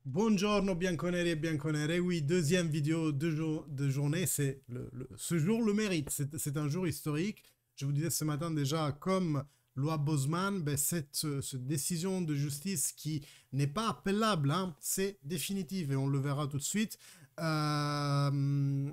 Buongiorno bianconeri et bianconere. Oui, deuxième vidéo de journée. Ce jour le mérite. C'est un jour historique. Je vous disais ce matin déjà, comme loi Bosman, ben, cette décision de justice qui n'est pas appellable, hein, c'est définitive et on le verra tout de suite. Le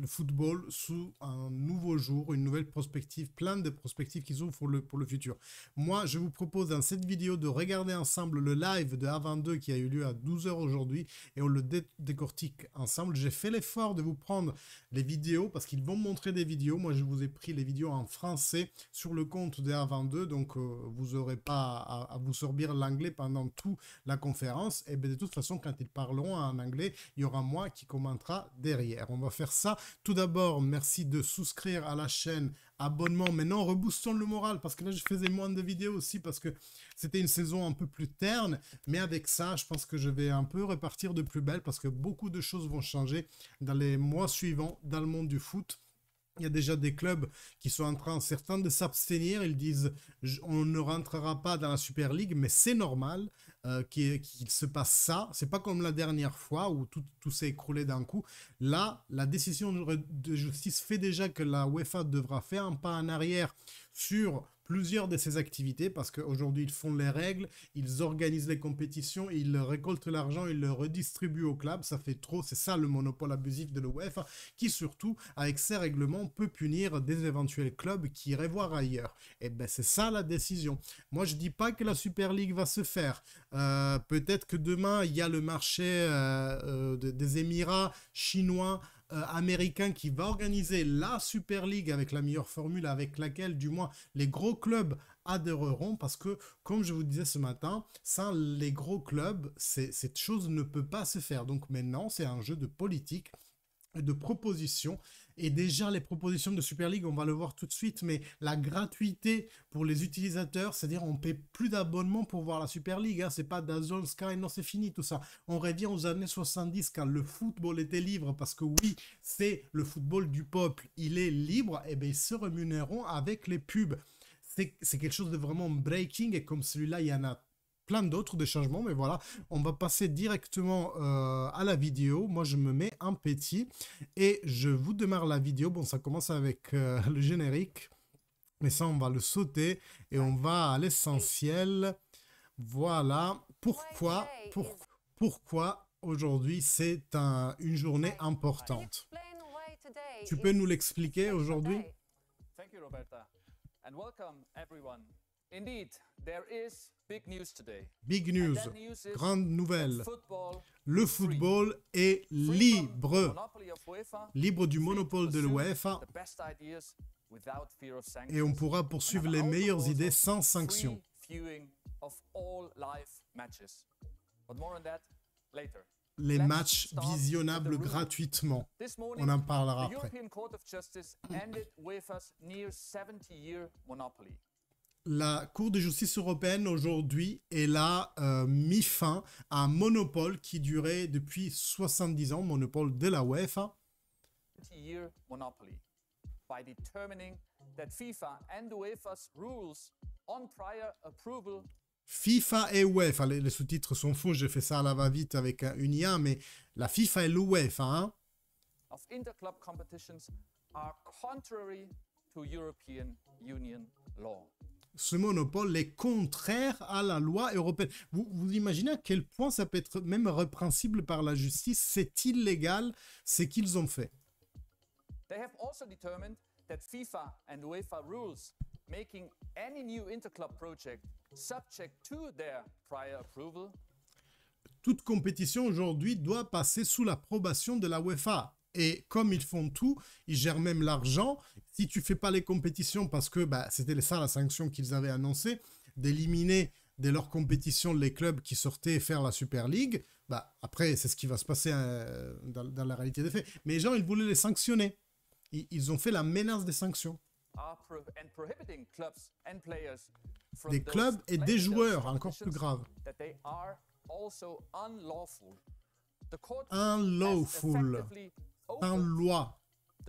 football sous un nouveau jour, une nouvelle perspective, plein de perspectives qui s'ouvrent pour le futur. Moi, je vous propose dans cette vidéo de regarder ensemble le live de A22 qui a eu lieu à 12 h aujourd'hui et on le décortique ensemble. J'ai fait l'effort de vous prendre les vidéos parce qu'ils vont montrer des vidéos. Moi, je vous ai pris les vidéos en français sur le compte de A22, donc vous n'aurez pas à vous sorbir l'anglais pendant toute la conférence. Et bien, de toute façon, quand ils parleront en anglais, il y aura moi qui commentera derrière. On va faire ça. Tout d'abord, merci de souscrire à la chaîne, abonnement. Maintenant, reboostons le moral parce que là, je faisais moins de vidéos aussi parce que c'était une saison un peu plus terne. Mais avec ça, je pense que je vais un peu repartir de plus belle parce que beaucoup de choses vont changer dans les mois suivants dans le monde du foot. Il y a déjà des clubs qui sont en train, certains, de s'abstenir. Ils disent on ne rentrera pas dans la Super League, mais c'est normal qu'il se passe ça. C'est pas comme la dernière fois où tout s'est écroulé d'un coup. Là, la décision de justice fait déjà que la UEFA devra faire un pas en arrière sur plusieurs de ces activités parce qu'aujourd'hui ils font les règles, ils organisent les compétitions, ils récoltent l'argent, ils le redistribuent au club. Ça fait trop, c'est ça le monopole abusif de l'UEFA qui surtout avec ces règlements peut punir des éventuels clubs qui iraient voir ailleurs. Et ben c'est ça la décision. Moi je dis pas que la Super League va se faire. Peut-être que demain il y a le marché des Émirats chinois américain qui va organiser la Super League avec la meilleure formule avec laquelle du moins les gros clubs adhéreront parce que comme je vous disais ce matin, sans les gros clubs, cette chose ne peut pas se faire. Donc maintenant c'est un jeu de politique, de propositions. Et déjà, les propositions de Super League, on va le voir tout de suite, mais la gratuité pour les utilisateurs, c'est-à-dire on ne paie plus d'abonnement pour voir la Super League, hein, c'est pas DAZN, Sky, non, c'est fini tout ça. On revient aux années 70 quand le football était libre, parce que oui, c'est le football du peuple, il est libre, et bien ils se rémunéreront avec les pubs. C'est quelque chose de vraiment breaking, et comme celui-là, il y en a plein d'autres de changements, mais voilà, on va passer directement à la vidéo. Moi, je me mets en petit et je vous démarre la vidéo. Bon, ça commence avec le générique, mais ça, on va le sauter et on va à l'essentiel. Voilà, pourquoi aujourd'hui c'est une journée importante. Tu peux nous l'expliquer aujourd'hui? Thank you, Roberta, and welcome everyone. Indeed, there is big news today. Big news, And that news is grande nouvelle. football Le football est libre, libre du monopole de l'UEFA, et on pourra poursuivre les meilleures idées sans sanction. Les matchs visionnables gratuitement. On en parlera après. La Cour de justice européenne aujourd'hui elle a mis fin à un monopole qui durait depuis 70 ans, monopole de la UEFA. By determining that FIFA and UEFA's rules on prior approval. FIFA et UEFA, les sous-titres sont faux, j'ai fait ça à la va-vite avec une IA, mais la FIFA et l'UEFA, hein, of interclub competitions are contrary to European Union law. Ce monopole est contraire à la loi européenne. Vous imaginez à quel point ça peut être même répréhensible par la justice? C'est illégal ce qu'ils ont fait. They have also determined that FIFA and UEFA rules making any new interclub project subject to their prior approval. Toute compétition aujourd'hui doit passer sous l'approbation de la UEFA. Et comme ils font tout, ils gèrent même l'argent. Si tu fais pas les compétitions, parce que c'était ça la sanction qu'ils avaient annoncée, d'éliminer de leur compétition les clubs qui sortaient faire la Super League, après c'est ce qui va se passer dans la réalité des faits. Mais les gens, ils voulaient les sanctionner. Ils ont fait la menace des sanctions. Des clubs et des joueurs, encore plus grave. Unlawful, sans loi.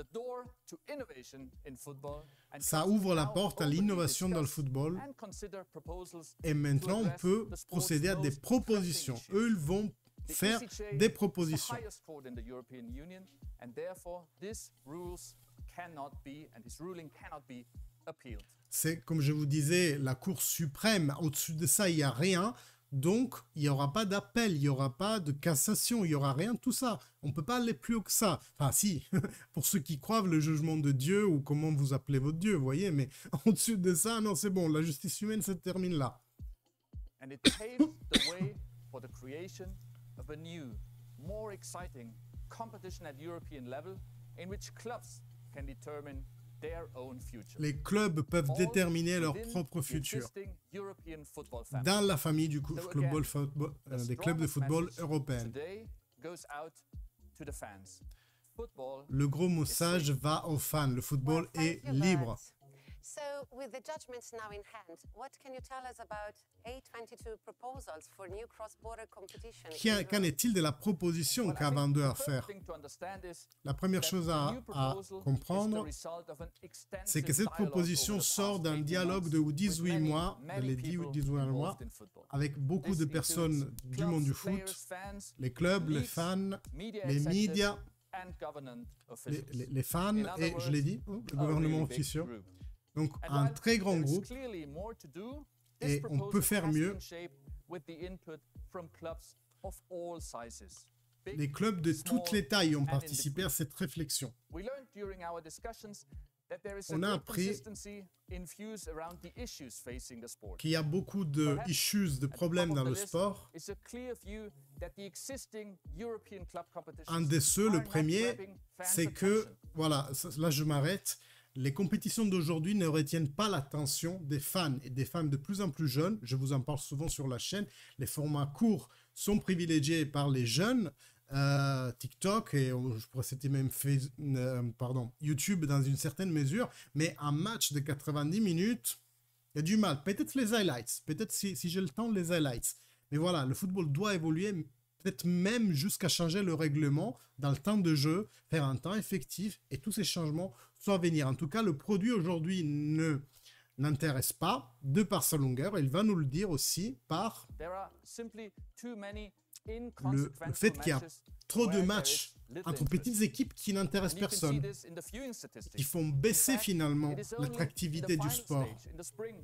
the door to innovation in football, and Ça clubs ouvre la now porte à openly l'innovation dans le discuss football. and consider proposals Et maintenant, on address peut the sport's procéder à des most propositions. pressing Eux, issues. ils vont The faire ECJ des is the propositions. highest court in the European Union, and therefore this rules cannot be, and this ruling cannot be appealed. C'est, comme je vous disais, la Cour suprême. Au-dessus de ça, il n'y a rien. Donc, il n'y aura pas d'appel, il n'y aura pas de cassation, il n'y aura rien de tout ça. On ne peut pas aller plus haut que ça. Enfin, si, pour ceux qui croient le jugement de Dieu ou comment vous appelez votre Dieu, vous voyez, mais au-dessus de ça, non, c'est bon, la justice humaine se termine là. And it paves the way for the creation of a new, more exciting competition at European level in which clubs can determine their own future. Les clubs peuvent All déterminer leur within propre the futur. existing European football family. Dans la famille du So football, again, des clubs de strongest football message européens. today goes out to the fans. Football Le gros message va aux fans. Le football Well, est thank you, libre. Bert. So, with the judgments now in hand, what can you tell us about A22 proposals for new cross-border competition? Qu'en est-il de la proposition Well, I qu'a think 22 the à first faire? thing to understand is La première that chose the à new proposal is comprendre, the result of an c'est que extensive cette dialogue proposition over the sort past d'un 18 dialogue de months 18 with mois, many les people 18 mois, involved in football. avec beaucoup This de includes personnes du clubs, monde du players, foot, fans, les clubs, les leagues, fans, media les executives, médias, and government officials. les fans In other et, je l'ai dit, words, le a gouvernement really big officieux. group. Donc And un while très grand there is groupe. clearly more to do, Et this on peut proposal faire has mieux. been shaped with the input from clubs of all sizes. Big, Les clubs de toutes small, les tailles ont and participé à indifferent. cette réflexion. We learned during our discussions that there is a On a great appris consistency in views around the issues facing the sport. Qu'il y a beaucoup de Perhaps issues, de at the problèmes top of dans the le list sport. is a clear view that the existing European club competitions Un de ceux, are le not premier, grabbing fans' c'est que, attention. voilà, là je m'arrête, les compétitions d'aujourd'hui ne retiennent pas l'attention des fans et des fans de plus en plus jeunes. Je vous en parle souvent sur la chaîne. Les formats courts sont privilégiés par les jeunes. TikTok et je pourrais citer même YouTube dans une certaine mesure. Mais un match de 90 minutes, il y a du mal. Peut-être les highlights. Peut-être si j'ai le temps, les highlights. Mais voilà, le football doit évoluer, peut-être même jusqu'à changer le règlement dans le temps de jeu, faire un temps effectif et tous ces changements soient à venir. En tout cas, le produit aujourd'hui n'intéresse pas de par sa longueur. Il va nous le dire aussi par There are simply too many le inconsequential fait qu'il y a matches trop de where there matchs is little entre interest. petites équipes qui n'intéressent And you can see personne, this in the viewing statistics. qui font baisser In fact, finalement it is only in l'attractivité the du final sport. stage, in the spring,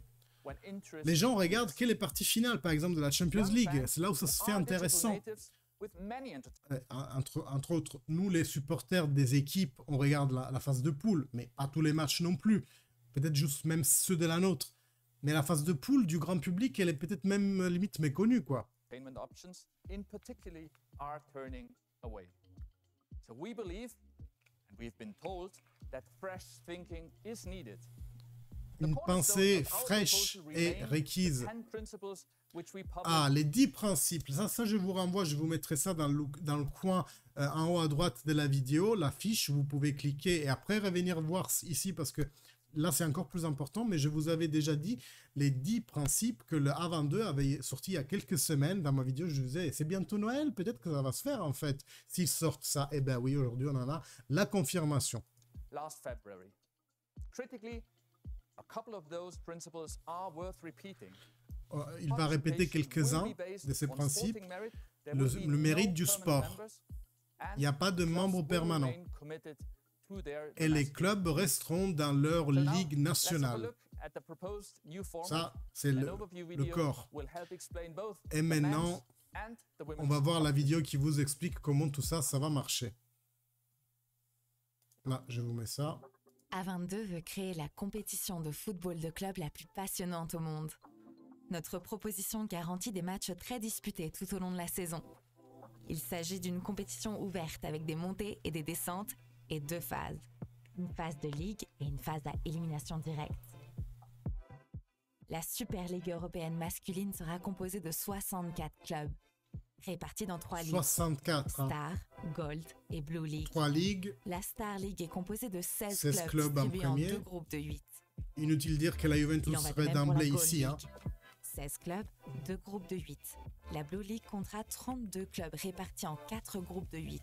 when interest Les gens regardent peaks. quelle est la partie finale, par exemple, de la Champions Young League. fans C'est là où ça who se fait are digital intéressant. natives with many Entre autres, nous, les supporters des équipes, on regarde la phase de poule, mais pas tous les matchs non plus. Peut-être juste même ceux de la nôtre. Mais la phase de poule du grand public, elle est peut-être même limite méconnue, quoi. entertainment options, in particular, are turning away. So we believe, and we've been told, that fresh thinking is needed. The Une cornerstone pensée of our fraîche proposal est remain requise. the 10 principles which we published. Ah, les 10 principes. Ça, je vous renvoie, je vous mettrai ça dans le coin en haut à droite de la vidéo, la fiche. Vous pouvez cliquer et après revenir voir ici parce que là, c'est encore plus important. Mais je vous avais déjà dit les 10 principes que le A22 avait sorti il y a quelques semaines. Dans ma vidéo, je vous disais, c'est bientôt Noël, peut-être que ça va se faire en fait. S'ils sortent ça, eh bien oui, aujourd'hui, on en a la confirmation. Last February. Critically, a couple of those principles are worth repeating. Il va répéter quelques-uns de ces principes. Le mérite du sport. Il n'y a pas de membres permanents. Et les clubs resteront dans leur ligue nationale. Ça, c'est le corps. Et maintenant, on va voir la vidéo qui vous explique comment tout ça, ça va marcher. Là, je vous mets ça. A22 veut créer la compétition de football de club la plus passionnante au monde. Notre proposition garantit des matchs très disputés tout au long de la saison. Il s'agit d'une compétition ouverte avec des montées et des descentes et 2 phases. Une phase de ligue et une phase à élimination directe. La Super Ligue européenne masculine sera composée de 64 clubs, répartis dans 3 ligues. 64. Hein. Star, Gold et Blue League. 3 ligues. La Star League est composée de 16 clubs clubs en distribués en premier. 2 groupes de 8. Inutile de dire que la Juventus Il en va de serait même pour la d'emblée Gold ici. League. Hein. 16 clubs, 2 groupes de 8. La Blue League comptera 32 clubs répartis en 4 groupes de 8.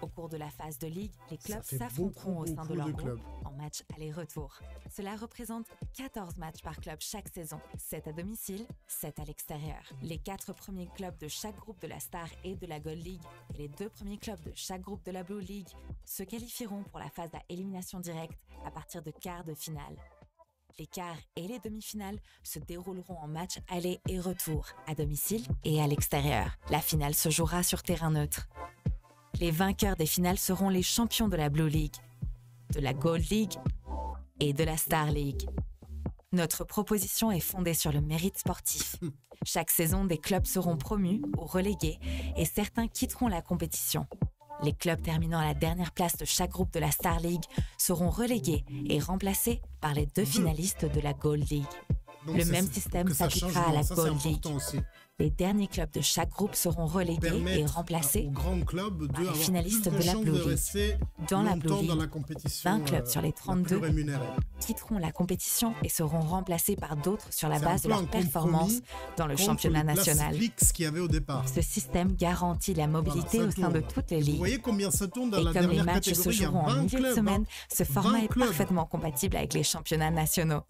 Au cours de la phase de ligue, les clubs s'affronteront au sein de leur groupe en match aller-retour. Cela représente 14 matchs par club chaque saison, 7 à domicile, 7 à l'extérieur. Les 4 premiers clubs de chaque groupe de la Star et de la Gold League et les 2 premiers clubs de chaque groupe de la Blue League se qualifieront pour la phase à élimination directe à partir de quarts de finale. Les quarts et les demi-finales se dérouleront en match aller et retour, à domicile et à l'extérieur. La finale se jouera sur terrain neutre. Les vainqueurs des finales seront les champions de la Blue League, de la Gold League et de la Star League. Notre proposition est fondée sur le mérite sportif. Chaque saison, des clubs seront promus ou relégués et certains quitteront la compétition. Les clubs terminant à la dernière place de chaque groupe de la Star League seront relégués et remplacés par les 2 finalistes de la Gold League. Donc le même système s'appliquera à la Gold League. Les derniers clubs de chaque groupe seront relégués et remplacés par les finalistes de la Blue League. Dans la Blue League, 20 clubs sur les 32 quitteront la compétition et seront remplacés par d'autres sur la base de leur performance dans le championnat national. Ce système garantit la mobilité au sein de toutes les ligues. Et comme les matchs se joueront en milieu de semaine, ce format est parfaitement compatible avec les championnats nationaux.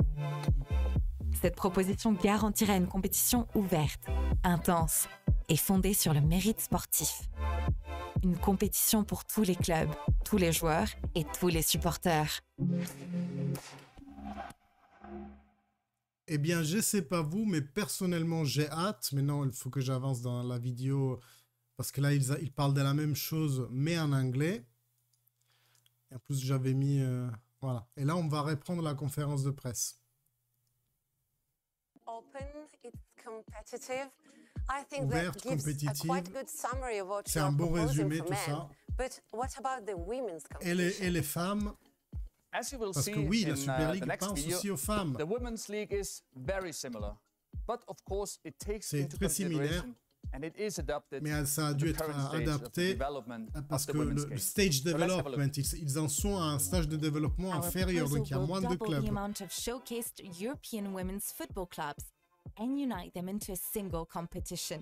Cette proposition garantira une compétition ouverte, intense et fondée sur le mérite sportif. Une compétition pour tous les clubs, tous les joueurs et tous les supporters. Eh bien, je sais pas vous, mais personnellement, j'ai hâte. Maintenant, il faut que j'avance dans la vidéo parce que là, ils parlent de la même chose, mais en anglais. Et en plus, j'avais mis... voilà. Et là, on va reprendre la conférence de presse. Open, it's competitive. I think Ouverte, that gives a compétitive. quite good summary of what C'est you're un bon proposing résumé, for tout men. ça. But what about the women's Et competition? les femmes, As you will parce see que oui, la in Super the League next pense video, aussi aux femmes. the Women's League is very similar. But of course, it takes C'est into très similaire, consideration and it is adapted mais ça a to dû the être current stage of the adapté development parce of the que women's le game. stage So let's have a look. development, ils en sont à un stage de développement Our inférieur, donc il y a proposal moins will de double clubs. the amount of showcased European women's football clubs and unite them into a single competition.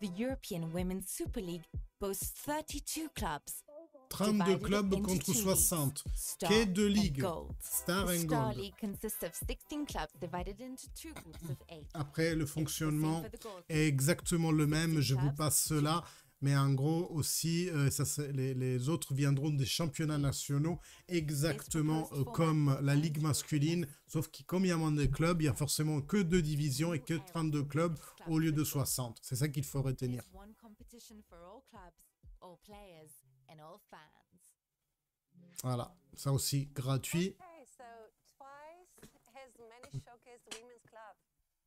The European Women's Super League boasts 32 clubs. 32 clubs contre 60. Qu'est de ligue, Star and Star Gold. League consists of 16 clubs divided into 2 groups of 8. Après, le fonctionnement for the Gold est exactement le même. Je vous clubs. passe cela. Mais en gros aussi, les autres viendront des championnats nationaux exactement comme la Ligue masculine. Sauf que comme il y a moins de clubs, il y a forcément que 2 divisions et que 32 clubs au lieu de 60. C'est ça qu'il faut retenir. It's one competition for all clubs, all players and all fans. Voilà, ça aussi gratuit. Okay, so twice as many showcased women's clubs.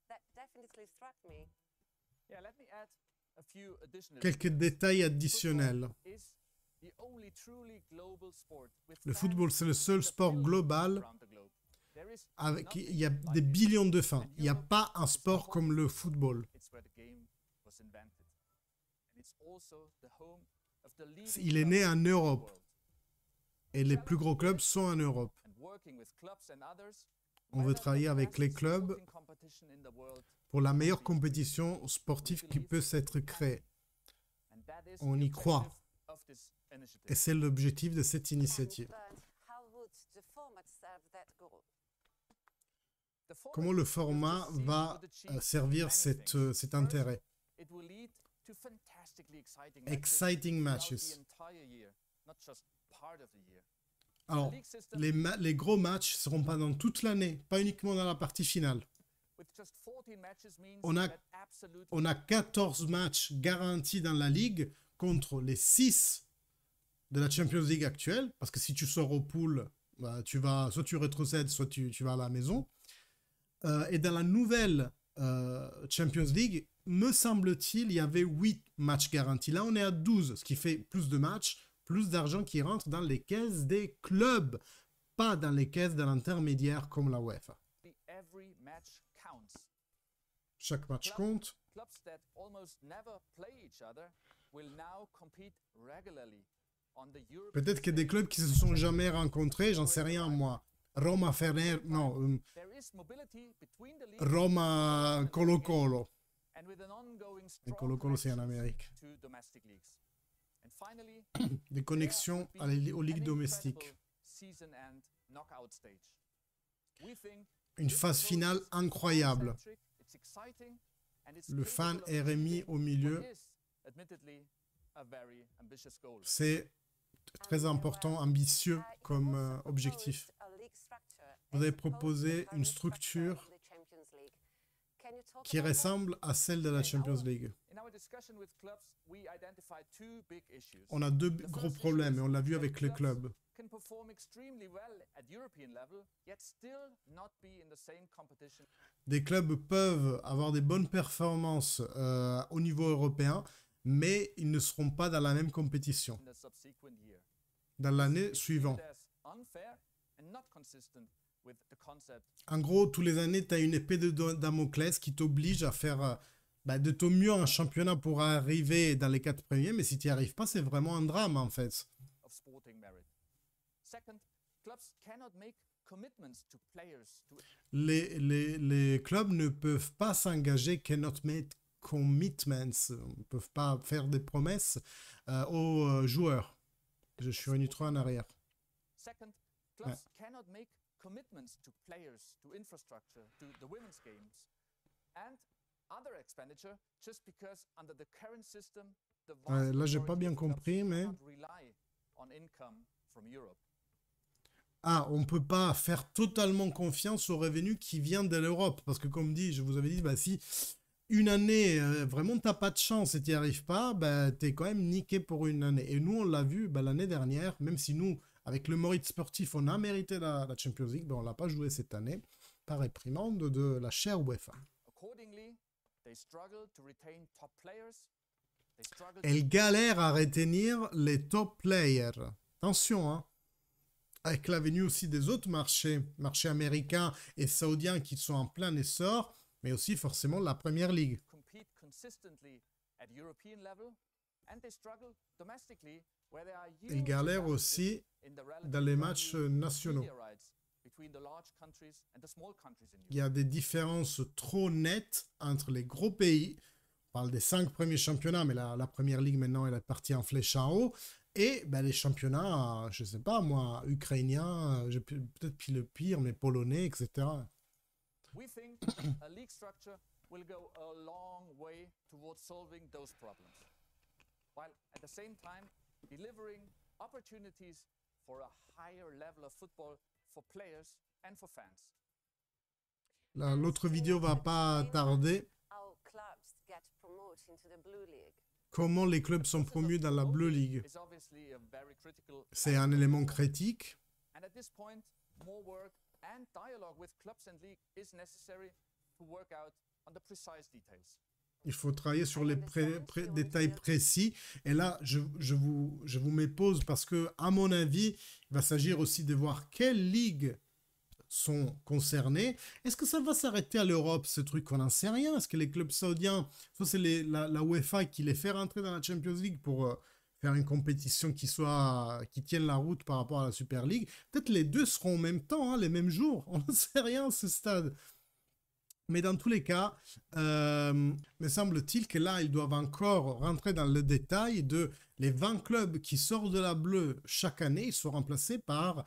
That definitely struck me. Yeah, let me add a few additional Quelques détails additionnels. Football is the only truly global sport with Le fans football, c'est le seul sport global around the globe. There is avec nothing il y a like des it. billions de fans. Il n'y a pas un sport comme le football. It's where the game was invented. And it's also the home of the leading Il est né clubs en in the Europe. world. Et les plus gros clubs sont en Europe. And working with clubs and others, On veut whether travailler the avec les best clubs sporting competition in the world, pour la meilleure compétition sportive qui peut s'être créée. and that is On the y croit. objective of this initiative. Et c'est l'objectif de cette initiative. But how would the format serve that goal? The format Comment le will format proceed va to achieve servir many cet things. cet First, intérêt? it will lead to fantastically exciting Exciting matches matches. throughout the entire year, not just part of the year. Alors, The league system, les gros matchs seront pas dans toute l'année, pas uniquement dans la partie finale. with just 14 matches means On a- that absolutely On a 14 matchs garantis dans la ligue contre les 6 de la Champions League actuelle, parce que si tu sors au pool, bah, soit tu rétrocèdes, soit tu vas à la maison. Et dans la nouvelle Champions League, me semble-t-il, il y avait 8 matchs garantis. Là, on est à 12, ce qui fait plus de matchs, plus d'argent qui rentre dans les caisses des clubs, pas dans les caisses de l'intermédiaire comme la UEFA. every match counts. Chaque match compte. Clubs that almost never play each other will now compete regularly on the European Peut-être qu'il y a des stage. clubs qui se sont jamais rencontrés, j'en sais rien moi, Roma Fener, no, There is mobility between the leagues Roma Colo-Colo. and with an ongoing Et strong Colo-Colo, c'est en connections Amérique. to domestic leagues. And finally, Des connexions aux ligues domestiques. season end knockout stage. We think Une phase finale incroyable. it's exciting and it's Le fan capable of RMI achieving au milieu, what is, admittedly, a very ambitious goal. c'est très important, ambitieux comme objectif. Vous avez proposé une structure qui ressemble à celle de la Champions League. In our discussion with clubs, we identified two big issues. On a deux gros problèmes et on l'a vu avec les clubs. Can perform extremely well at European level, yet still not be in the same competition Des clubs peuvent avoir des bonnes performances au niveau européen, mais ils ne seront pas dans la même compétition in the subsequent year. dans l'année It's suivante. viewed as unfair and not consistent with the concept En gros, tous les années, tu as une épée de Damoclès qui t'oblige à faire de ton mieux en championnat pour arriver dans les 4 premiers, mais si tu n'y arrives pas, c'est vraiment un drame en fait. of sporting merit. Second, clubs cannot make commitments to players to Les clubs ne peuvent pas s'engager, cannot make commitments, ne peuvent pas faire des promesses aux joueurs. Je suis revenu trop en arrière. Second, clubs cannot make commitments to players, to infrastructure, to the women's games, and other expenditure just because under the current system, the vast Là, j'ai pas majority bien of clubs compris, mais... cannot rely on income from Europe. Ah, on ne peut pas faire totalement confiance aux revenus qui viennent de l'Europe. Parce que comme dit, je vous avais dit, si une année, vraiment, tu n'as pas de chance et tu n'y arrives pas, tu es quand même niqué pour une année. Et nous, on l'a vu l'année dernière, même si nous, avec le Moritz sportif, on a mérité la Champions League, on ne l'a pas joué cette année, par réprimande de la chère UEFA. Accordingly, they struggle to retain top players. They struggle Elle galère à retenir les top players. Attention, hein. Avec la venue aussi des autres marchés américains et saoudiens qui sont en plein essor, mais aussi forcément la Première Ligue. compete consistently at European level, and they struggle domestically where there are Elle huge galère differences aussi in the relative dans les value matchs of nationaux. media rights between the large countries and the small countries in Il y Europe. a des différences trop nettes entre les gros pays. On parle des 5 premiers championnats, mais la Première Ligue maintenant elle est partie en flèche en haut. Et les championnats, je sais pas moi, ukrainiens, peut-être puis le pire, mais polonais, etc. We think a league structure will go a long way towards solving those problems, while at the same time delivering opportunities for a higher level of football for players and for fans. L'autre vidéo va pas tarder. How clubs get promoted into the Blue League. Comment les clubs sont promus dans la Bleu League. Is obviously a very critical C'est un élément critique. and at this point, more work and dialogue with clubs and league is necessary to work out on the precise details. Il faut travailler sur les détails précis. Et là, je vous mets pause parce que, à mon avis, il va s'agir aussi de voir quelles ligues sont concernées. Est-ce que ça va s'arrêter à l'Europe, ce truc? On n'en sait rien. Est-ce que les clubs saoudiens, ça c'est la UEFA qui les fait rentrer dans la Champions League pour faire une compétition qui tienne la route par rapport à la Super League? Peut-être les deux seront en même temps, hein, les mêmes jours. On n'en sait rien à ce stade. Mais dans tous les cas, me semble-t-il que là, ils doivent encore rentrer dans le détail de les 20 clubs qui sortent de la bleue chaque année, ils sont remplacés par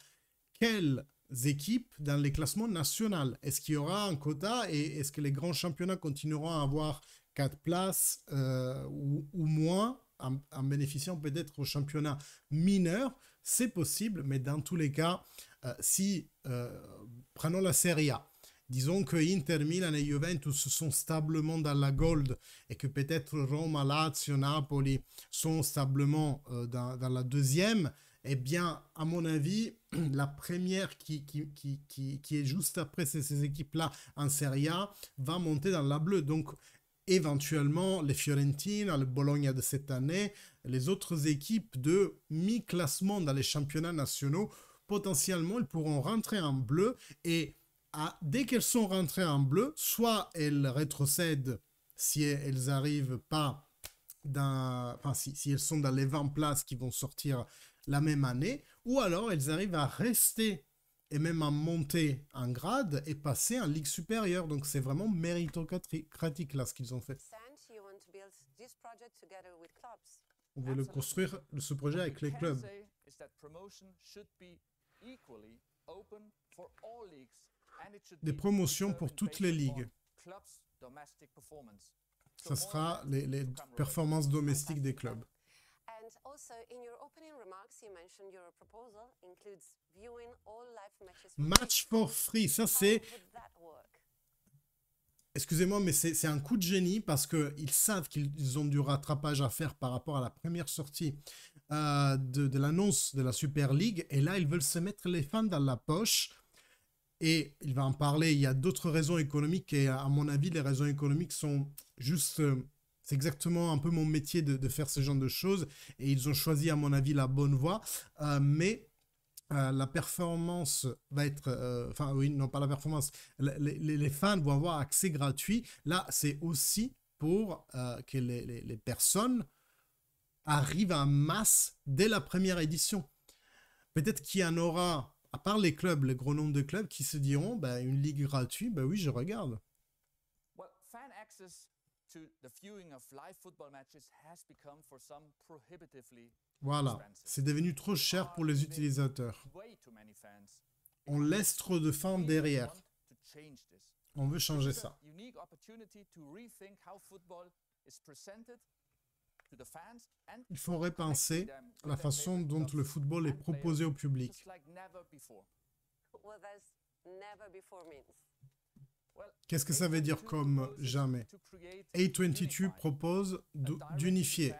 quelles équipes dans les classements nationaux. Est-ce qu'il y aura un quota et est-ce que les grands championnats continueront à avoir 4 places ou moins en bénéficiant peut-être aux championnats mineurs? C'est possible, mais dans tous les cas, prenons la Serie A. Disons que Inter, Milan et Juventus sont stablement dans la Gold et que peut-être Roma, Lazio, Napoli sont stablement dans la deuxième. Eh bien, à mon avis, la première qui est juste après ces équipes-là en Serie A va monter dans la bleue. Donc, éventuellement, les Fiorentina, le Bologna de cette année, les autres équipes de mi-classement dans les championnats nationaux, potentiellement, elles pourront rentrer en bleu et dès qu'elles sont rentrées en bleu, soit elles rétrocèdent si elles n'arrivent pas si elles sont dans les 20 places qui vont sortir la même année, ou alors elles arrivent à rester et même à monter en grade et passer en ligue supérieure. Donc c'est vraiment méritocratique là ce qu'ils ont fait. You want to build this project together with clubs. On veut le construire, ce projet avec les clubs. Des promotions pour toutes les ligues. Ça sera les performances domestiques des clubs. And also, in your opening remarks, you mentioned your proposal includes viewing all live matches. Match for free, ça c'est... How would that work? Excusez-moi, mais c'est un coup de génie parce qu'ils savent qu'ils ont du rattrapage à faire par rapport à la première sortie de l'annonce de la Super League. Et là, ils veulent se mettre les fans dans la poche. Et il va en parler, il y a d'autres raisons économiques. Et à mon avis, les raisons économiques sont juste... c'est exactement un peu mon métier de faire ce genre de choses. Et ils ont choisi, à mon avis, la bonne voie. Mais... la performance va être... Enfin, oui, non, pas la performance. Les fans vont avoir accès gratuit. Là, c'est aussi pour que les personnes arrivent en masse dès la première édition. Peut-être qu'il y en aura, à part les clubs, les gros nombres de clubs, qui se diront, bah, une ligue gratuite, bah oui, je regarde. Well, fan access to the viewing of live football matches has become for some prohibitively. Voilà, c'est devenu trop cher pour les utilisateurs. On laisse trop de fans derrière. On veut changer ça. Il faut repenser la façon dont le football est proposé au public. Qu'est-ce que ça veut dire comme jamais? A22 propose d'unifier.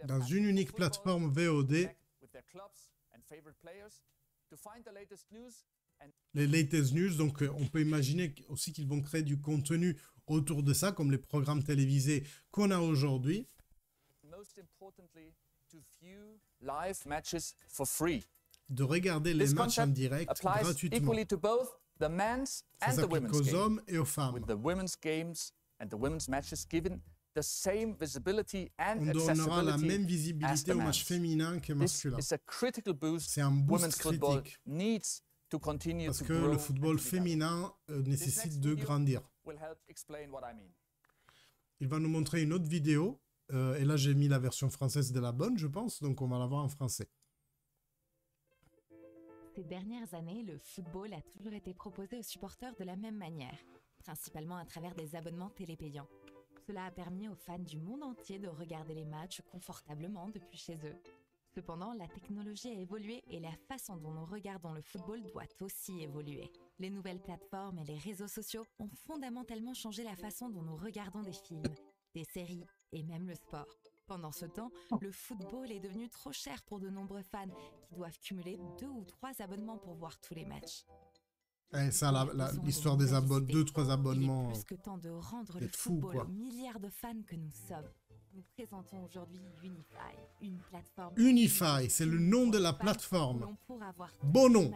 Dans une unique plateforme VOD, les latest news, donc on peut imaginer aussi qu'ils vont créer du contenu autour de ça, comme les programmes télévisés qu'on a aujourd'hui. De regarder les matchs en direct gratuitement. Ça s'applique aux hommes et aux femmes. And the women's matches given the same visibility and on donnera la même visibilité aux matchs féminins que masculins. C'est un boost critique. Parce que le football féminin nécessite de grandir. Il va nous montrer une autre vidéo. Et là, j'ai mis la version française de la bonne, je pense. Donc, on va la voir en français. Ces dernières années, le football a toujours été proposé aux supporters de la même manière, principalement à travers des abonnements télépayants. Cela a permis aux fans du monde entier de regarder les matchs confortablement depuis chez eux. Cependant, la technologie a évolué et la façon dont nous regardons le football doit aussi évoluer. Les nouvelles plateformes et les réseaux sociaux ont fondamentalement changé la façon dont nous regardons des films, des séries et même le sport. Pendant ce temps, le football est devenu trop cher pour de nombreux fans qui doivent cumuler 2 ou 3 abonnements pour voir tous les matchs. Et ça, l'histoire des abonnements, 2-3 abonnements. Il est plus que temps de rendre le football aux milliards de fans que nous sommes. Nous présentons aujourd'hui Unify, une plateforme... Unify, c'est le nom de la plateforme. Bon nom,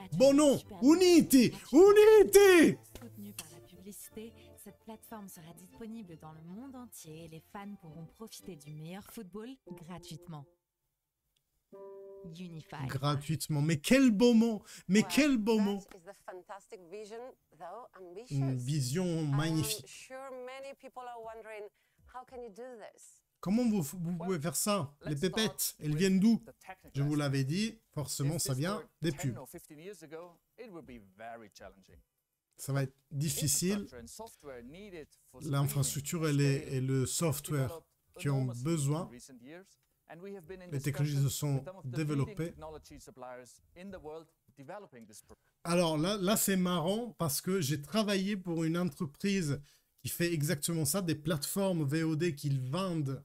Unity, Unity. Soutenue par la publicité, cette plateforme sera disponible dans le monde entier et les fans pourront profiter du meilleur football gratuitement. Unify. Gratuitement. Mais quel beau mot! Mais quel beau mot! Une vision magnifique. Comment vous pouvez faire ça? Les pépettes, elles viennent d'où? Je vous l'avais dit, forcément, ça vient des pubs. Ça va être difficile. L'infrastructure et le software qui ont besoin. Les technologies se sont développées. Alors là c'est marrant parce que j'ai travaillé pour une entreprise qui fait exactement ça, des plateformes VOD qu'ils vendent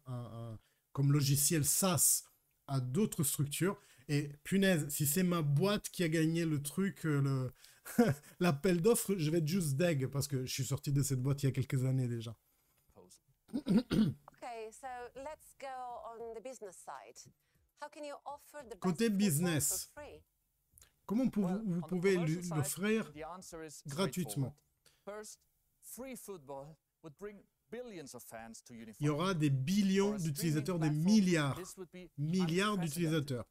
comme logiciel SaaS à d'autres structures. Et punaise, si c'est ma boîte qui a gagné le truc, l'appel d'offres, je vais être juste deg parce que je suis sorti de cette boîte il y a quelques années déjà. So let's go on the business side. How can you offer the Côté best business, football for free? comment vous pouvez l'offrir gratuitement? First, free football would bring billions of fans to Unify. Il y aura des billions For a streaming d'utilisateurs, des platform, milliards this would be milliards unprecedented. d'utilisateurs,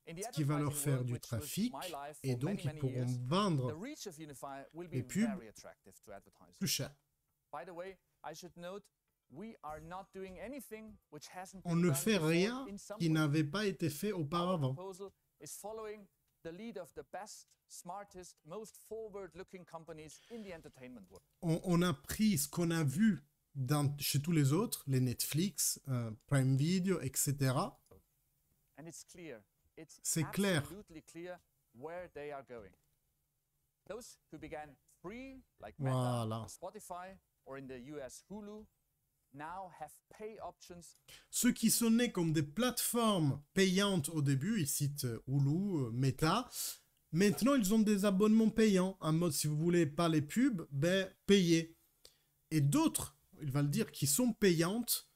In the ce qui va leur advertising faire world, du which was trafic, my life et for donc many, ils many pourront years, the vendre reach of Unify will be les pubs very attractive to advertisers. plus cher. By the way, I should note, we are not doing anything which hasn't On been ne done fait before rien in some qui way. n'avait pas été fait Our auparavant. proposal is following the lead of the best, smartest, most forward-looking companies in the entertainment world. On a pris ce qu'on a vu chez tous les autres, les Netflix, Prime Video, etc. And it's clear. It's C'est clair. absolutely clear where they are going. Those who began free, like Meta, Voilà. or Spotify, or in the US Hulu, now have pay options. Ceux qui sont nés comme des plateformes payantes au début, ils citent Hulu, Meta, maintenant ils ont des abonnements payants. En mode, si vous voulez pas les pubs, ben payez. Et d'autres, il va le dire, qui sont payantes,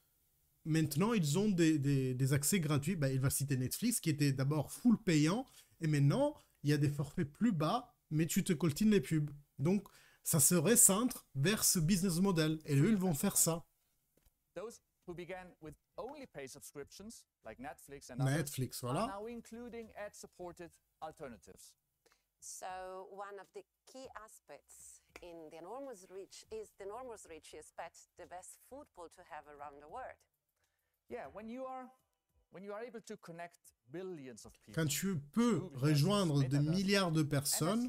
maintenant ils ont des accès gratuits. Ben, il va citer Netflix, qui était d'abord full payant, et maintenant il y a des forfaits plus bas, mais tu te coltines les pubs. Donc ça se recentre vers ce business model, et eux ils vont faire ça. Those who began with only pay subscriptions, like Netflix and others, Netflix, are voilà. now including ad-supported alternatives. So one of the key aspects in the enormous reach is the enormous reach you expect the best football to have around the world. Yeah, when you are able to connect billions of people, Quand tu peux rejoindre des milliards de personnes,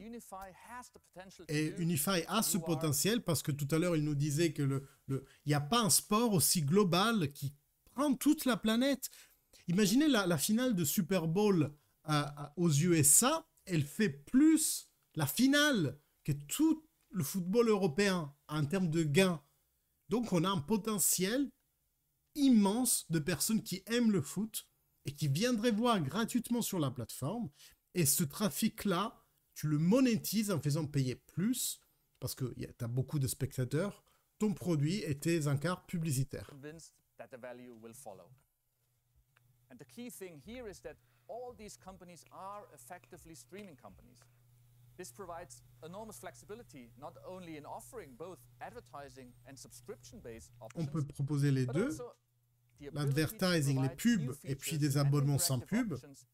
et Unify a ce potentiel, parce que tout à l'heure il nous disait que il n'y a pas un sport aussi global qui prend toute la planète. Imaginez la finale de Super Bowl aux USA, elle fait plus la finale que tout le football européen en termes de gains. Donc on a un potentiel immense de personnes qui aiment le foot et qui viendraient voir gratuitement sur la plateforme. Et ce trafic-là, tu le monétises en faisant payer plus, parce que tu as beaucoup de spectateurs, ton produit et tes encarts publicitaires. Convinced that the value will follow. And the key thing here is that all these companies are effectively streaming companies. This provides enormous flexibility, not only in offering both advertising and subscription-based On options, peut proposer les but deux, also the ability to l'advertising, les provide pubs, new et puis features des and abonnements sans interactive pub. options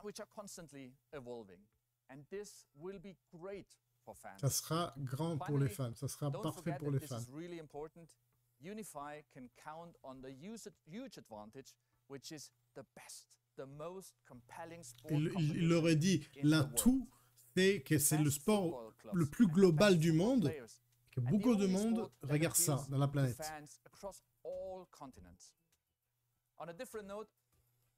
which are constantly evolving. And this will be great for fans. Ça sera grand pour les fans, ça sera Don't parfait forget pour that les this fans. is really important. Unify can count on the huge advantage, which is the best, the most compelling sport Il leur a dit, in the l'atout, c'est que c'est le Best sport football clubs le plus and the global best du football monde, players, que and the beaucoup de only monde sport that regarde ça appeals dans la to planète. fans across all continents. On a different note,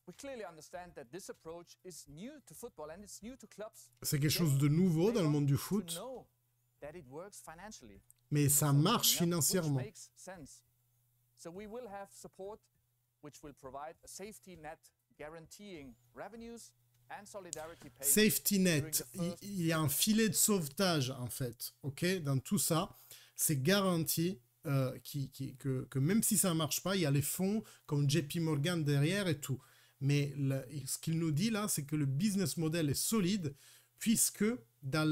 we clearly understand that this approach is new to football and it's new to clubs. C'est quelque chose de nouveau dans le monde du To foot, know that it works financially. mais ça marche Which financièrement. makes sense. So we will have support which will provide a safety net guaranteeing revenues and solidarity payments. Safety during net, the first il y a un filet de sauvetage en fait, ok, dans tout ça, c'est garanti que même si ça ne marche pas, il y a les fonds comme JP Morgan derrière et tout. Mais ce qu'il nous dit là, c'est que le business model est solide, puisque dans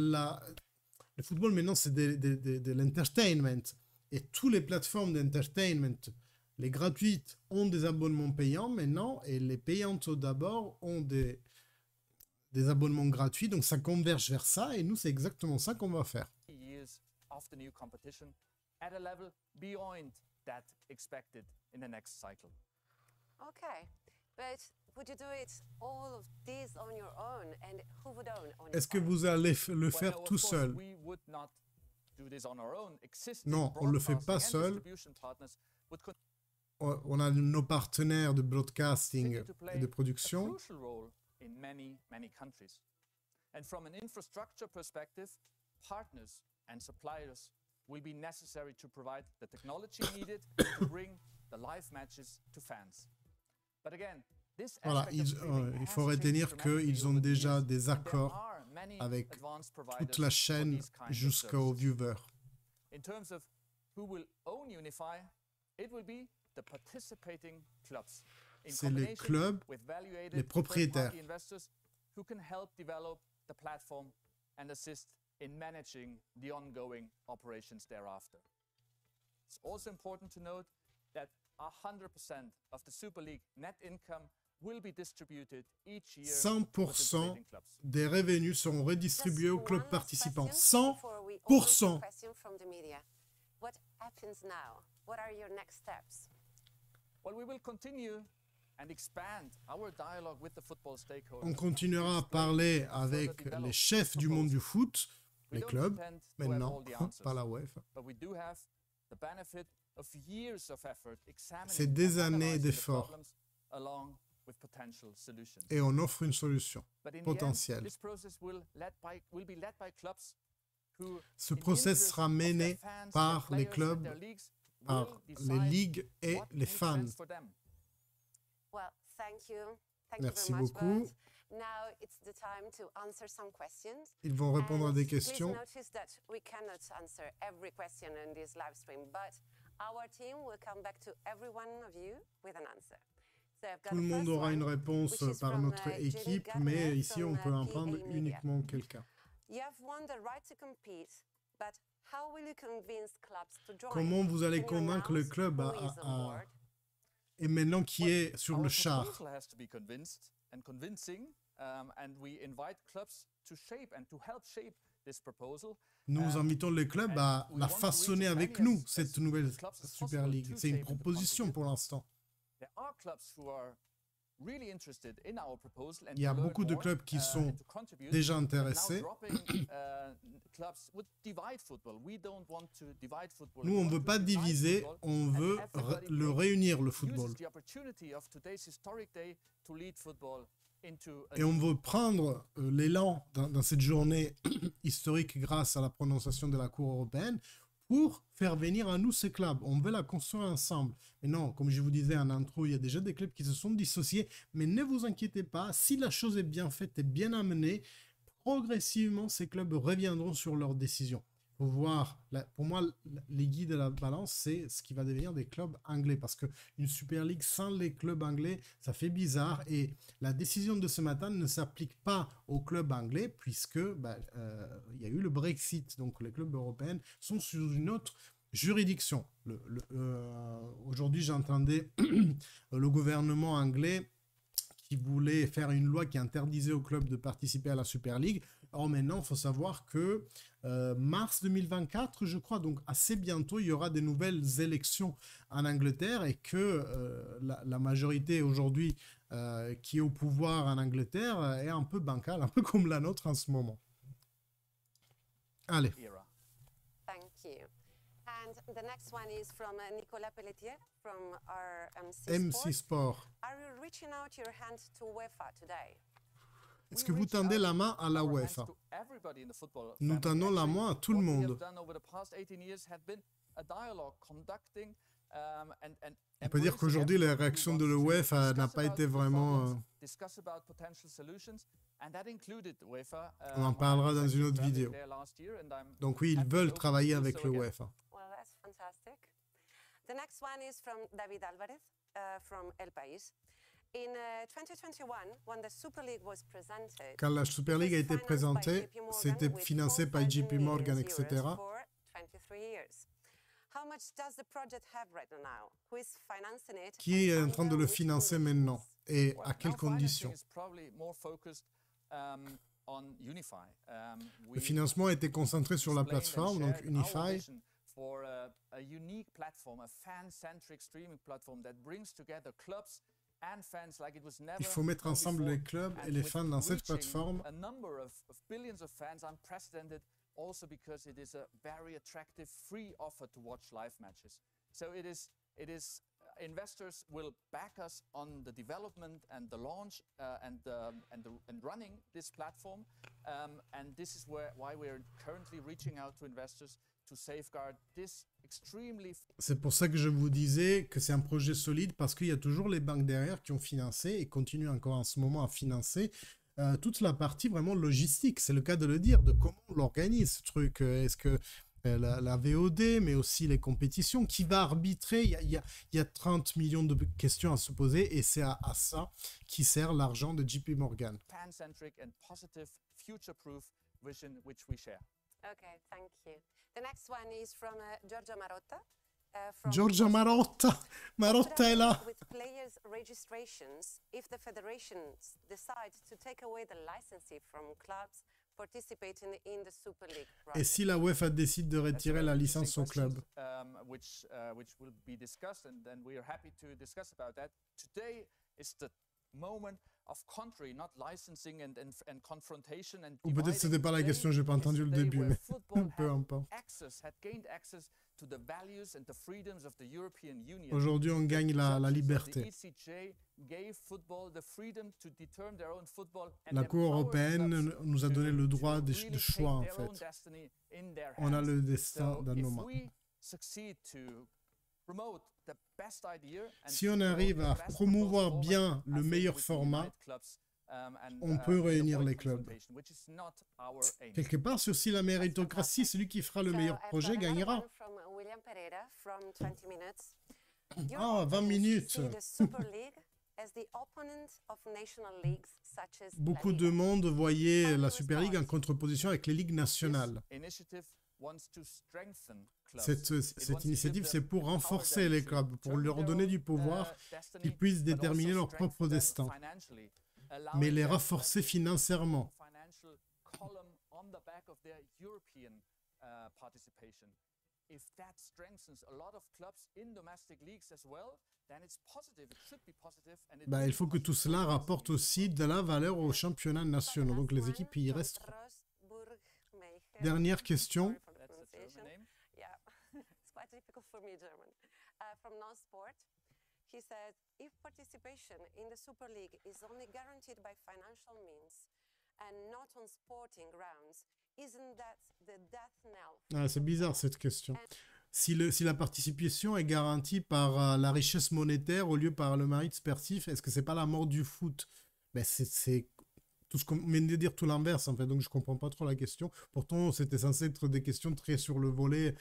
le football maintenant c'est de l'entertainment, et toutes les plateformes d'entertainment, les gratuites ont des abonnements payants maintenant, et les payantes d'abord ont des abonnements gratuits, donc ça converge vers ça, et nous c'est exactement ça qu'on va faire. years of the new competition at a level beyond that expected in the next cycle. Okay, but would you do it all of this on your own? And who would own Unify? Est-ce que vous allez le Well, faire no, of tout course, seul? we would not do this on our own. Existing Non, on le fait pas broadcasting and seul. distribution partners would On a nos partenaires de broadcasting continue to play et de a production. crucial role in many, many countries. And from an infrastructure perspective, partners and suppliers will be necessary to provide the technology needed to bring the live matches to fans. But again, this Voilà, aspect of streaming il has faut changed retenir qu'ils dramatically ont over the déjà years, des and there accords are many avec advanced providers toute la for chaîne these kinds of jusqu'au services. viewer. In terms of who will own Unify, it will be the participating clubs. In C'est les combination clubs, with valuated les propriétaires. third-party investors who can help develop the platform and assist in managing the ongoing operations thereafter. It's also important to note that 100% of the Super League net income will be distributed each year to the 100% participating clubs. des revenus seront redistribués aux Just clubs one last participants. question before we open for 100%. question from the media. What happens now? What are your next steps? Well, we will continue and expand our dialogue with the football stakeholders. On continuera à parler avec les chefs du monde du foot, We les don't clubs, pretend to have maintenant, all the answers, pas la UEFA. but we do have the benefit of years of effort examining C'est des and années analyzing the d'efforts. problems along with potential solutions. Et on offre une solution But in the end, potentielle. this process will be led by clubs who, Ce in the process interest sera of their mené fans, their par les players and clubs, their leagues, par will les decide ligues et what les makes fans. sense for them. Well, thank you. Thank Merci you very much, beaucoup. Bert. Now it's the time to answer some questions. Ils vont répondre à And des please questions. notice that we cannot answer every question in this live stream, but our team will come back to every one of you with an answer. So I've got Tout le the monde first aura one, une réponse which is par from, notre Jenny équipe, Gardner mais ici on from, peut en PA prendre Media. uniquement quelqu'un. You have won the right to compete, but how will you convince clubs to join? Comment vous allez Can you convaincre le announce club who is on board? et maintenant qui est sur Our le char? proposal has to be convinced and convincing, and we invite clubs to shape and to help shape this proposal. Nous invitons les clubs à we la want to façonner reach as avec many nous, as cette nouvelle clubs as Super possible League. to C'est une shape and to proposition contribute. pour l'instant. There are clubs who are really interested in our proposal and Il y a to learn beaucoup de more, clubs qui and sont to contribute. déjà And now intéressés. dropping, clubs would divide football. We don't want to divide football. Nous, We on ne want veut to pas unite diviser, football, on and veut everybody le makes- réunir, le uses football. the opportunity of today's historic day to lead football into a Et on new veut prendre l'élan dans cette journée historique grâce à la prononciation de la Cour européenne pour faire venir à nous ces clubs. On veut la construire ensemble. Et non, comme je vous disais en intro, il y a déjà des clubs qui se sont dissociés, mais ne vous inquiétez pas, si la chose est bien faite et bien amenée, progressivement, ces clubs reviendront sur leurs décisions. Faut voir, pour moi, les guides de la balance, c'est ce qui va devenir des clubs anglais, parce qu'une Super League sans les clubs anglais, ça fait bizarre, et la décision de ce matin ne s'applique pas aux clubs anglais, puisque il y a eu le Brexit, donc les clubs européens sont sur une autre juridiction. Aujourd'hui, j'entendais le gouvernement anglais qui voulait faire une loi qui interdisait aux clubs de participer à la Super League. Or maintenant, il faut savoir que mars 2024, je crois, donc assez bientôt, il y aura des nouvelles élections en Angleterre et que la majorité aujourd'hui qui est au pouvoir en Angleterre est un peu bancale, un peu comme la nôtre en ce moment. Allez. era. Thank you. And the next one is from Nicolas Pelletier from our MC Sport. Are you reaching out your hand to UEFA today? Est-ce que vous tendez la main à la UEFA? Nous tendons la main à tout le monde. On peut dire qu'aujourd'hui, la réaction de l'UEFA n'a pas été vraiment... On en parlera dans une autre vidéo. Donc oui, ils veulent travailler avec l'UEFA. Well, that's fantastic. The next one is from David Alvarez from El País. In 2021, when the Super League was presented, Quand la Super League a été présentée, c'était financé par JP Morgan, etc. For 23 years. How much does the project have right now? Who is financing it? Qui est and en train de under le which financer conditions? maintenant et à quelles conditions? Le financement a été concentré sur la plateforme, donc Unify. For a unique platform, a fan-centric streaming platform that brings together clubs and fans like it was never Il faut mettre done ensemble before. les clubs et And les with fans dans cette reaching plateforme. A number of billions of fans, unprecedented, also because it is a very attractive free offer to watch live matches. So it is investors will back us on the development and the launch and running this platform, and this is why we're currently reaching out to investors to safeguard this extremely. C'est pour ça que je vous disais que c'est un projet solide parce qu'il y a toujours les banques derrière qui ont financé et continuent encore en ce moment à financer toute la partie vraiment logistique. C'est le cas de le dire, de comment on l'organise ce truc. Est-ce que la VOD, mais aussi les compétitions, qui va arbitrer? Il y a 30 millions de questions à se poser et c'est à ça qui sert l'argent de JP Morgan. Fan-centric and positive future-proof vision which we share. Okay, thank you. The next one is from Giorgio Marotta from Giorgia Oslo. Marotta. Marotta est là. With players' registrations, if the federations decide to take away the licensing from clubs participating in the Super League Et process. si la UEFA décide de That's a retirer very la interesting licence au club? question, which will be discussed, and we are happy to discuss about that. Today is the moment of country, not licensing and confrontation and Ou peut-être c'était dividing. pas la Today question, j'ai pas is entendu the le day début, where mais football peu had importe. had gained access to the values and the freedoms of the European Union. Aujourd'hui, on gagne la Judges of the liberté. ECJ gave football the freedom to determine their own football and La Cour empowered européenne clubs nous a donné to le droit de really choix, en take their own fait. destiny in their On a hands. le destin So dans if nos mains. we succeed to promote the best idea and Si to on promote arrive the à best promouvoir proposed bien format, le I think meilleur we can format, unite clubs, and, on peut and réunir avoid les clubs. confrontation, which is not our aim. Quelque part, c'est aussi la méritocratie. Celui qui fera le So meilleur I've projet got another gagnera. one from William Pereira from 20 minutes. Your Ah, 20 opponents minutes. see the Super League as the opponent of national leagues such as La Beaucoup Liga. de monde voyait la Super League en contreposition avec les ligues nationales. This initiative wants to strengthen clubs. Cette It wants to initiative, give c'est them pour the power renforcer them les to clubs, pour determine leur their donner own, du pouvoir, destiny, qu'ils puissent but déterminer also leur propre strengthen them destin, financially, mais allowing les them to renforcer have financièrement. financial column on the back of their European participation. If that strengthens a lot of clubs in domestic leagues as well, then it's positive. It should be positive, and it Bah, will il be faut que tout positive cela for rapporte domestic aussi de la valeur aux championnats nationaux. Donc les équipes y resteront. Dernière question. leagues. That's a German name. Yeah, it's quite difficult for me, German. From non-sport, he said, if participation in the Super League is only guaranteed by financial means and not on sporting grounds, isn't that the death knell? Ah, c'est bizarre cette question. Si la participation est garantie par la richesse monétaire au lieu par le mérite sportif, est-ce que c'est pas la mort du foot? Ben, c'est tout ce qu'on vient de dire, tout l'inverse en fait, donc je comprends pas trop la question. Pourtant, c'était censé être des questions très sur le volet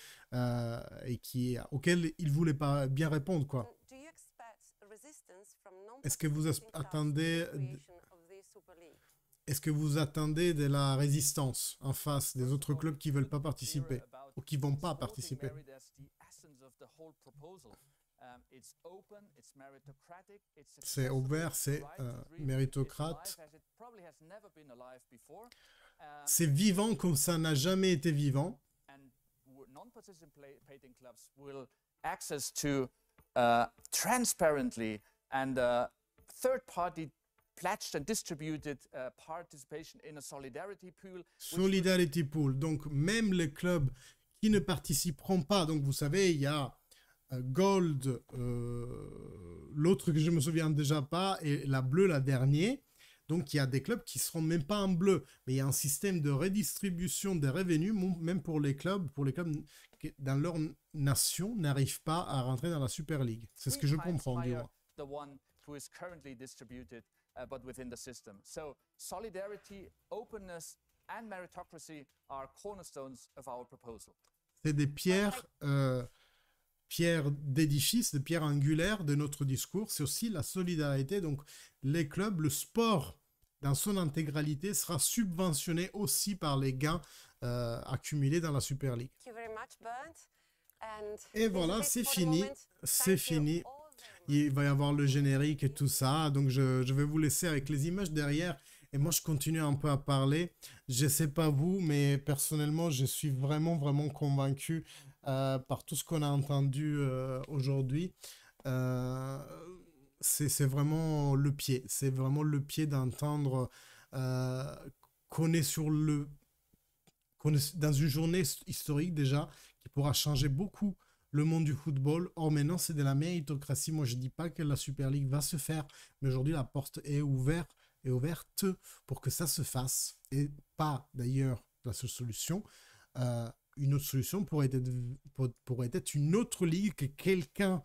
et auxquelles il voulait pas bien répondre, quoi. Do you expect resistance from Est-ce que vous non-participating clubs attendez- to the creation of the Super League? Est-ce que vous attendez de la résistance en face des autres clubs qui veulent pas participer ou qui vont pas participer? C'est ouvert, c'est méritocrate. C'est vivant comme ça n'a jamais été vivant. Non-participating clubs will access to transparently and third-party pledged and distributed participation in a solidarity pool. which will Solidarity Pool. Donc même les clubs qui ne participeront pas. Donc vous savez, il y a Gold, l'autre que je me souviens déjà pas, et la bleue, la dernière. Donc il y a des clubs qui seront même pas en bleu, mais il y a un système de redistribution des revenus, même pour les clubs qui, dans leur nation, n'arrivent pas à rentrer dans la Super League. C'est ce que je three times comprends du higher moins. the one who is currently distributed, but within the system. So solidarity, openness, and meritocracy are cornerstones of our proposal. C'est des pierres d'édifice, des pierres angulaires de notre discours. C'est aussi la solidarité. Donc les clubs, le sport dans son intégralité sera subventionné aussi par les gains accumulés dans la Super League. Thank you very much, Bernd. And Et this voilà, is it c'est for the fini. moment. C'est Thank you fini. all very much. Il va y avoir le générique et tout ça. Donc je vais vous laisser avec les images derrière. Et moi, je continue un peu à parler. Je ne sais pas vous, mais personnellement, je suis vraiment, vraiment convaincu par tout ce qu'on a entendu aujourd'hui. C'est vraiment le pied. C'est vraiment le pied d'entendre qu'on est dans une journée historique déjà qui pourra changer beaucoup le monde du football. Or maintenant, c'est de la méritocratie. Moi, je ne dis pas que la Super League va se faire, mais aujourd'hui, la porte est ouverte pour que ça se fasse. Et pas d'ailleurs la seule solution. Une autre solution pourrait être une autre ligue que quelqu'un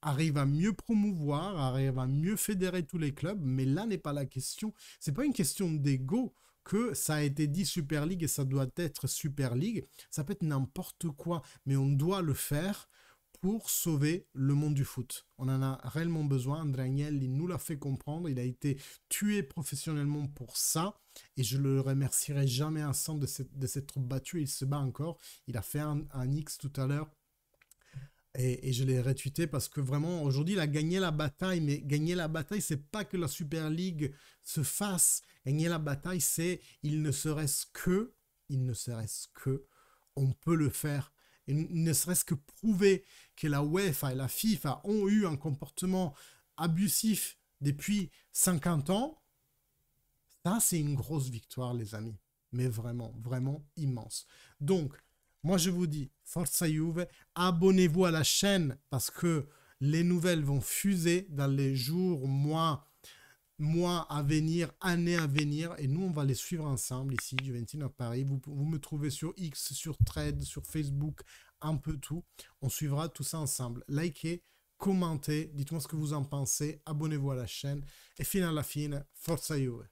arrive à mieux promouvoir, arrive à mieux fédérer tous les clubs, mais là n'est pas la question. C'est pas une question d'ego que ça a été dit Super League et ça doit être Super League. Ça peut être n'importe quoi, mais on doit le faire pour sauver le monde du foot. On en a réellement besoin. André Agnelli nous l'a fait comprendre. Il a été tué professionnellement pour ça. Et je le remercierai jamais ensemble de s'être battu. Il se bat encore. Il a fait un X tout à l'heure Et je l'ai retweeté parce que vraiment, aujourd'hui, il a gagné la bataille. Mais gagner la bataille, c'est pas que la Super League se fasse. Gagner la bataille, c'est il ne serait-ce que, on peut le faire. Et ne serait-ce que prouver que la UEFA et la FIFA ont eu un comportement abusif depuis 50 ans. Ça, c'est une grosse victoire, les amis. Mais vraiment, vraiment immense. Donc, moi, je vous dis, Forza Juve, abonnez-vous à la chaîne parce que les nouvelles vont fuser dans les jours, mois à venir, années à venir. Et nous, on va les suivre ensemble ici, Juventino Paris. Vous me trouvez sur X, sur Thread, sur Facebook, un peu tout. On suivra tout ça ensemble. Likez, commentez, dites-moi ce que vous en pensez. Abonnez-vous à la chaîne. Et fino alla fine, Forza Juve.